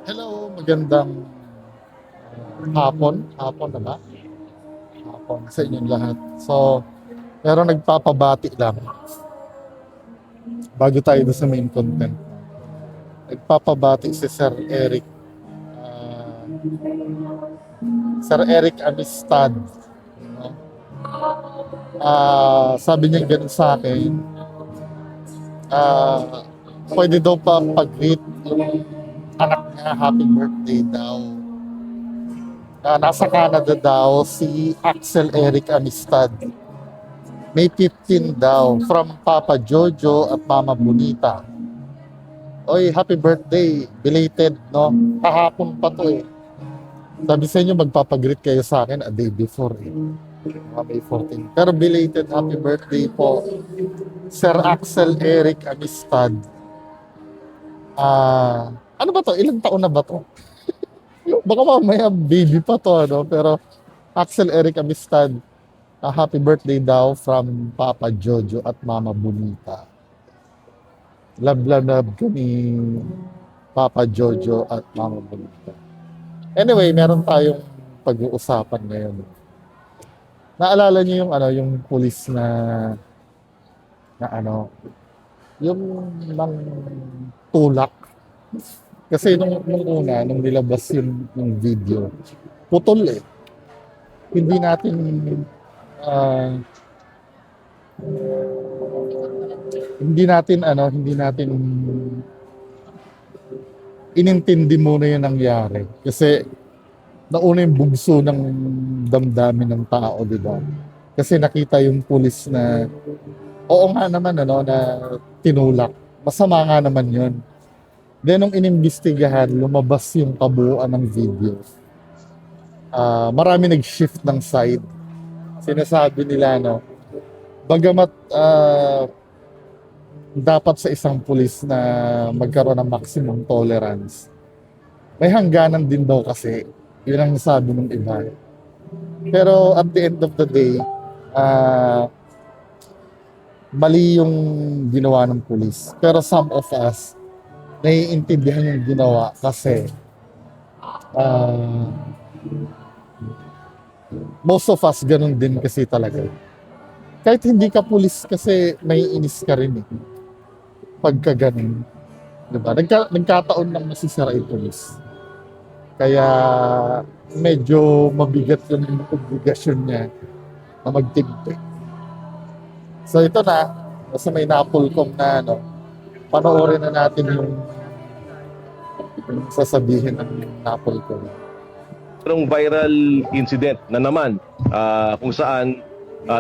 Hello, magandang hapon. Hapon na ba? Hapon sa inyong lahat. So, pero nagpapabati lang bago tayo doon sa main content. Nagpapabati si ah, Sir Eric Amistad. No? Sabi niya ganun sa akin, ah, pwede daw pa pag-greet yung anak niya, happy birthday daw. Nasa Canada daw si Axel Eric Amistad. May 15 daw from Papa Jojo at Mama Bonita. Oy, happy birthday. Belated, no? Kahapon pa to eh. Sabi sa inyo, magpapagreet kayo sa akin a day before eh. May 14. Pero belated happy birthday po. Sir Axel Eric Amistad. Ano ba to? Ilang taon na ba to? Baka mamaya baby pa to, ano? Pero Axel Eric Amistad, happy birthday daw from Papa Jojo at Mama Bonita. Love na love ko ni Papa Jojo at Mama Bonita. Anyway, meron tayong pag-uusapan ngayon. Naalala niyo yung yung pulis na yung nang tulak. Kasi nung una, nung nilabas yung video, putol eh. Hindi natin ah, hindi natin inintindi muna yung nangyari. Kasi nauna yung bugso ng damdamin ng tao, di ba? Kasi nakita yung pulis na, oo nga naman, na tinulak. Masama nga naman yun. Then, nung inimbestigahan, lumabas yung kabuuan ng video. Marami nag-shift ng side. Sinasabi nila, bagamat dapat sa isang pulis na magkaroon ng maximum tolerance, may hangganan din daw kasi. Yun ang sabi ng iba. Pero at the end of the day, mali yung ginawa ng pulis. Pero some of us, naiintindihan yung ginawa kasi most of us ganun din kasi talaga. Kahit hindi ka pulis kasi may inis ka rin eh. Pagka ganun. Diba? Nagkataon lang masisira yung pulis. Kaya medyo mabigat yung obligasyon niya na magtimpi. So ito na, nasa may napulkong na panoorin na natin yung sasabihin ng napulkong. Merong viral incident na naman kung saan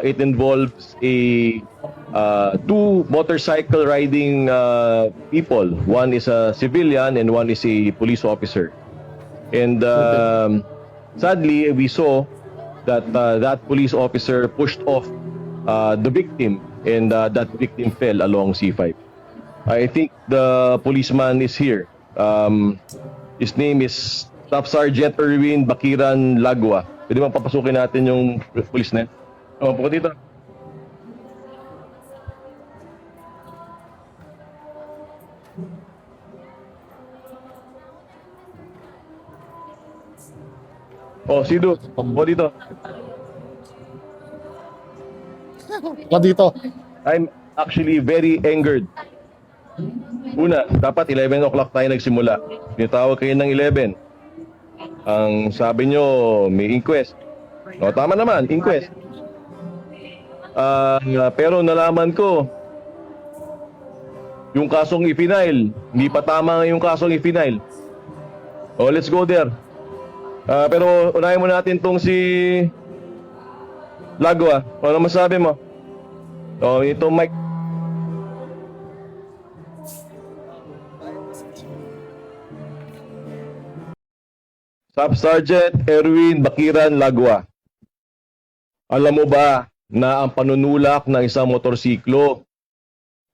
it involves two motorcycle riding people. One is a civilian and one is a police officer. And sadly, we saw that that police officer pushed off the victim, and that victim fell along C5. I think the policeman is here. His name is Staff Sergeant Erwin Bakiran Lagwa. Pwede bang papasukin natin yung police na? Oh, po dito. Oh, Sido, po dito. Dito. I'm actually very angered. Una, dapat 11 o'clock tayo nagsimula. Tinatawag kayo ng 11. Ang sabi nyo, may inquest. O, tama naman, inquest. Pero nalaman ko, yung kasong i-final, hindi pa tama yung kasong i-final. O, let's go there. Pero unahin mo natin tong si Lagwa. Ano masabi mo? O, ito Mike. Staff Sergeant Erwin Bakiran Lagwa. Alam mo ba na ang panunulak ng isang motorsiklo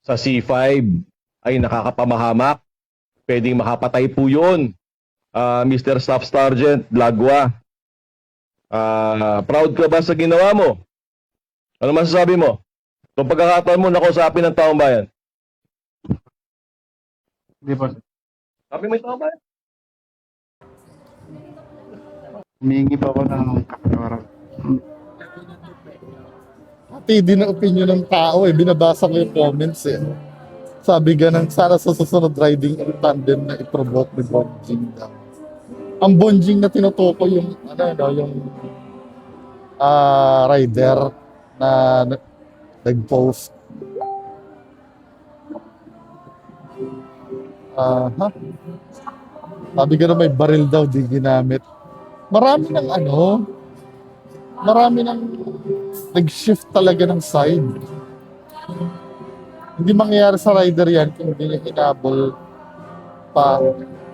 sa C5 ay nakakapamahamak? Pwedeng makapatay po yun. Mr. Staff Sergeant Lagwa. Proud ka ba sa ginawa mo? Ano masasabi mo? Kung pagkakataon mo nakausapin ng taong bayan? Hindi po. Sabi mo yung taong bayan? Humingi pa ako ng kapatawaran. Pati din ang opinion ng tao eh. Binabasa ko yung comments eh. Sabi ganun, sana sa susunod riding in tandem na i-provoke ni Bonjing daw. Ang Bonjing na tinutukoy yung, yung rider na nag-post. Ha? Sabi ganun, may baril daw di ginamit. Marami ng marami ng nag-shift talaga ng side. Hindi mangyayari sa rider yan kung hindi niya hinabol pa.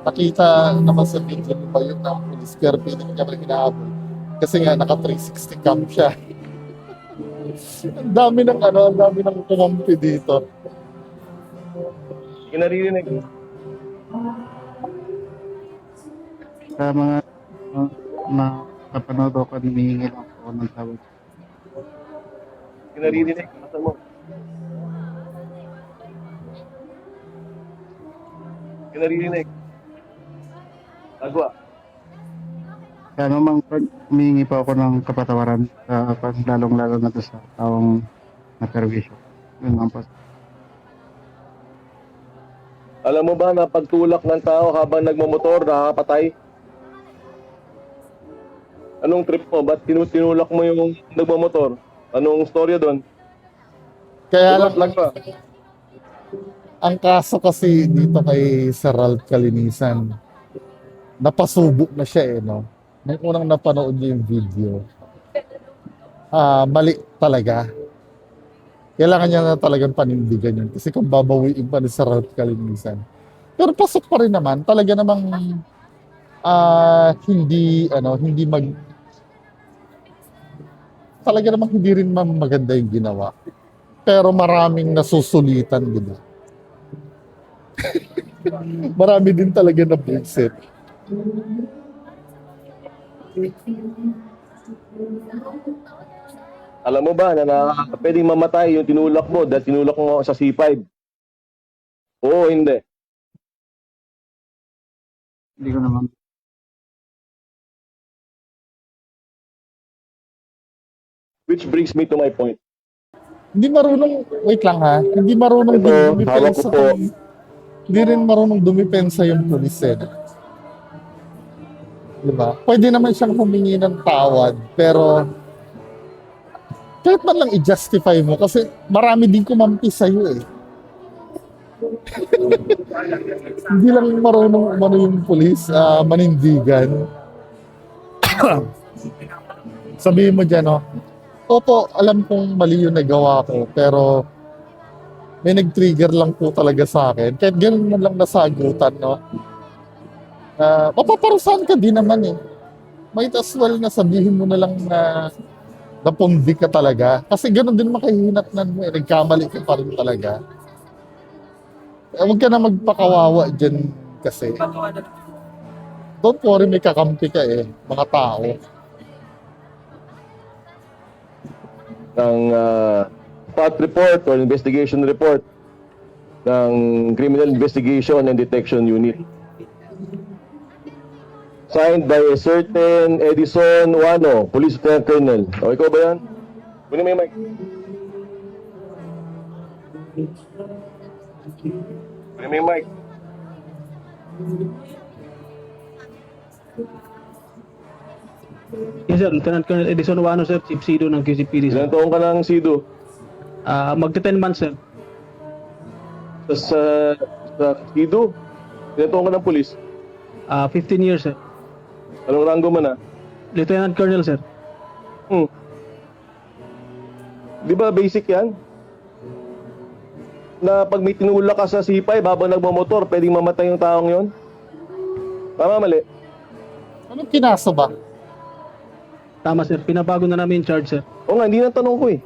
Nakita naman sa video pa yun ng police pero hindi niya pala hinahabol. Kasi nga naka 360 cam siya. Ang dami ng kumampi dito. Hindi naririnig. Sa mga napanood ako, humingi lang ako ng tawad. Hindi naririnig. Masa mo. Hindi naririnig. Agwa. Kaya naman, humingi pa ako ng kapatawaran sa lalong-lalo na to sa taong na-perwisyo. Yun lang po. Alam mo ba na pagtulak ng tao habang nagmamotor, nakakapatay? Anong trip mo? Ba't tinulak mo yung nagmamotor? Anong storya doon? Kaya lang, Lag pa. ang kaso kasi dito kay Sir Ralph Kalinisan, napasubo na siya eh, no? Nung unang napanood niyo yung video, mali talaga. Kailangan niya na talagang panindigan yun. Kasi kung babawiin pa ni Sir Ralph Kalinisan. Pero pasok pa rin naman, talaga namang hindi talaga namang hindi rin maganda yung ginawa. Pero maraming nasusulitan, di ba? Marami din talaga na bullshit. Alam mo ba na pwedeng mamatay yung tinulak mo dahil tinulak mo sa C5? Oo, hindi. Hindi ko naman. Which brings me to my point. Hindi marunong, wait lang ha, hindi marunong Ito, din hawak ko dumipensa. po. Hindi rin marunong dumipensa yung pulis eh. Di ba? Pwede naman siyang humingi ng tawad, pero kahit man lang i-justify mo kasi marami din kumampi sa'yo eh. Hindi lang marunong yung pulis, manindigan. Sabihin mo dyan, no? Opo, alam kong mali yung nagawa ko, pero may nag-trigger lang po talaga sa akin. Kahit ganun man lang nasagutan, no? Mapaparusahan ka din naman eh. Might as well na sabihin mo na lang na napundi ka talaga. Kasi ganun din makahinatnan mo eh. Nagkamali ka pa rin talaga. Huwag ka na magpakawawa dyan kasi. Don't worry, may kakampi ka eh. Mga tao. Ng spot report or investigation report ng Criminal Investigation and Detection Unit. Signed by a certain Edison Wano, Police Lieutenant Colonel. O, ikaw ba yan? Kunin mo yung mic. Kunin mo yung mic. Yes sir, Lieutenant Colonel Edison Wano sir, Chief Sido ng QCPD sir. Ilang taong ka lang, Sido? Magte 10 months sir. Sa Sido? Ilang taong ka ng pulis? 15 years sir. Anong rango mo na? Lieutenant Colonel sir. Di ba basic yan? Na pag may tinulak ka sa C5 habang nagmamotor, pwedeng mamatay yung taong yon? Tama, mali? Anong kinaso ba? Tama sir, pinabago na namin yung charge sir. O nga, hindi na tanong ko eh.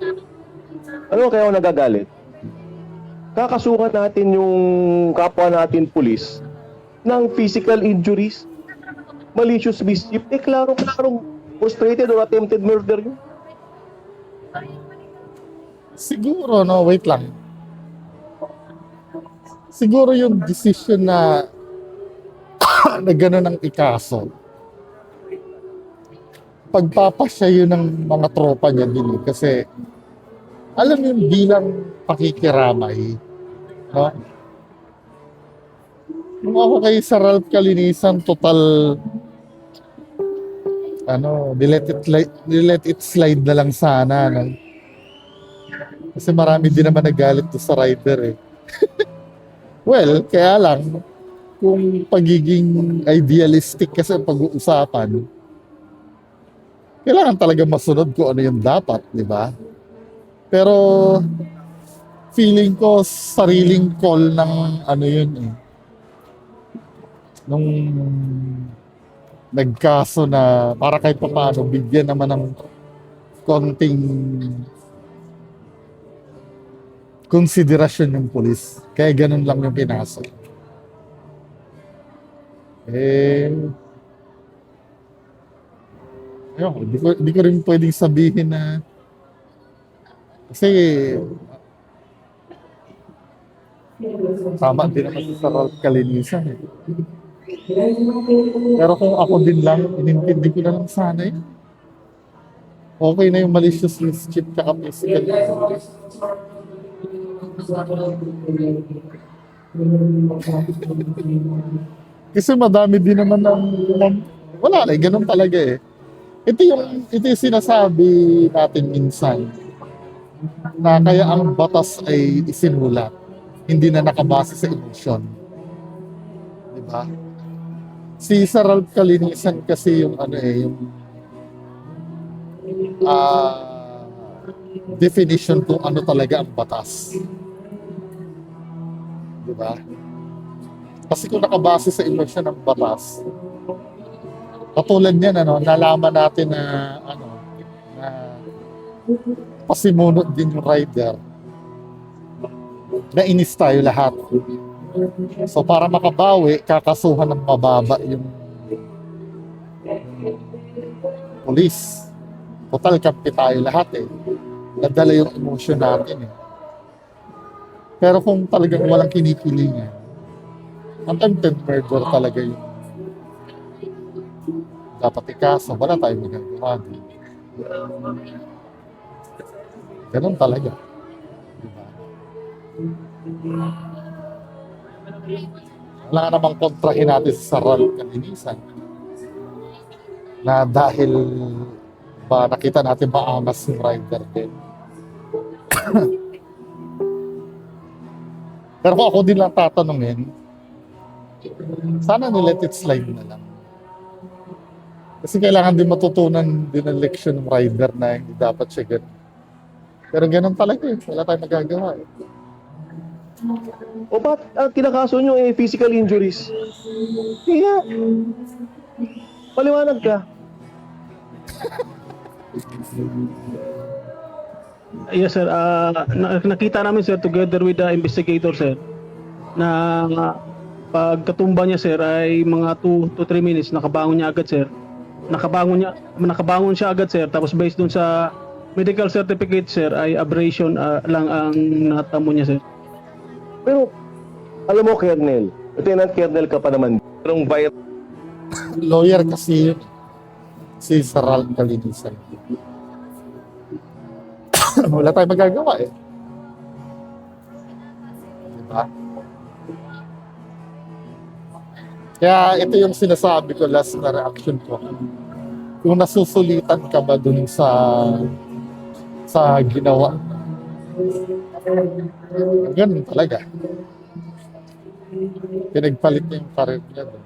Ano kaya ako nagagalit? Kakasukan natin yung kapwa natin pulis ng physical injuries, malicious mischief, klaro-klarong frustrated or attempted murder yun. Siguro, no? Wait lang. Siguro yung decision na na gano'n ang ikaso. pagpapasya yun ng mga tropa niya din eh. Kasi, alam mo yung bilang pakikiramay, no? Kung ako kay Sir Ralph Kalinisan, total, let it slide na lang sana, no? Kasi marami din naman nagalit to sa rider eh. Well, kaya lang, kung pagiging idealistic kasi ang pag-uusapan, kailangan talaga masunod kung ano yung dapat, di ba? Pero, feeling ko, sariling call ng ano yun eh. Nung nagkaso na para kahit pa paano, bigyan naman ng konting konsiderasyon yung pulis. Kaya ganun lang yung pinasa. Ayun, di ko rin pwedeng sabihin na kasi tama din naman sa Ralph Kalinisan eh. Pero kung ako din lang, inintindi ko na lang sana yun. Okay na yung malicious mischief tsaka physical. Kasi madami din naman wala eh, ganun talaga eh. Ito yung sinasabi natin minsan na kaya ang batas ay isinulat, hindi na nakabase sa emosyon. Di ba? Si Sir Ralph Kalinisan kasi yung definition kung ano talaga ang batas. Di ba? Kasi kung nakabase sa emosyon ng batas, katulad niyan, nalaman natin na pasimunod din yung rider, na inis tayo lahat. So para makabawi, kakasuhan ng mababa yung police. Total, kampi tayo lahat eh. Nadala yung emotion natin eh. Pero kung talagang walang kinikilingan, attempted murder talaga yung dapat ikaso, wala tayong magagawa. Ganun talaga. Diba? Wala nga namang kontrahin natin sa Ralph Kalinisan na dahil ba nakita natin maangas yung rider din. Pero kung ako din lang tatanungin, sana ni-let it slide na lang. Kasi kailangan din matutunan din ang leksyon ng rider na hindi dapat siya ganun. Pero ganun talaga eh. Wala tayong magagawa eh. O ba't ang kinakaso nyo eh physical injuries? Kaya, paliwanag ka. Yes sir, nakita namin sir together with the investigator sir na pagkatumba niya sir ay mga 2 to 3 minutes nakabangon niya agad sir. Nakabangon siya agad sir, tapos based dun sa medical certificate sir ay abrasion lang ang natamo niya sir. Pero, alam mo, Kernel, Lieutenant Kernel ka pa naman. Merong Lawyer kasi yun. Si Sir Ralph Kalinisan. Wala tayong magagawa eh. Diba? Kaya ito yung sinasabi ko last na reaction ko. Kung nasusulitan ka ba dun sa ginawa, ganun talaga. Pinagpalit niya yung karir niya doon.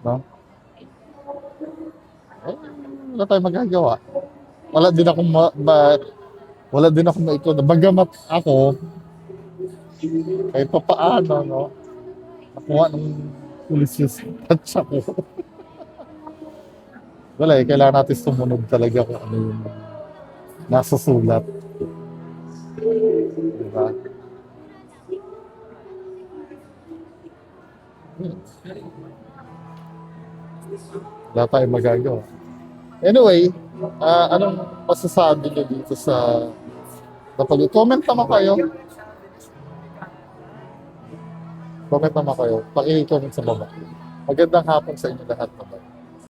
No? Wala tayong magagawa. Wala din akong maikot. Bagamat ako, kahit pa paano, no? Nakuha ng pulis yung touch ako. Wala eh, kailangan natin sumunod talaga kung ano yung nasa sulat. Diba? Wala tayong magagawa. Anyway, anong masasabi niyo dito sa comment naman kayo. Comment naman kayo. Paki-comment sa baba. Magandang hapon sa inyo lahat.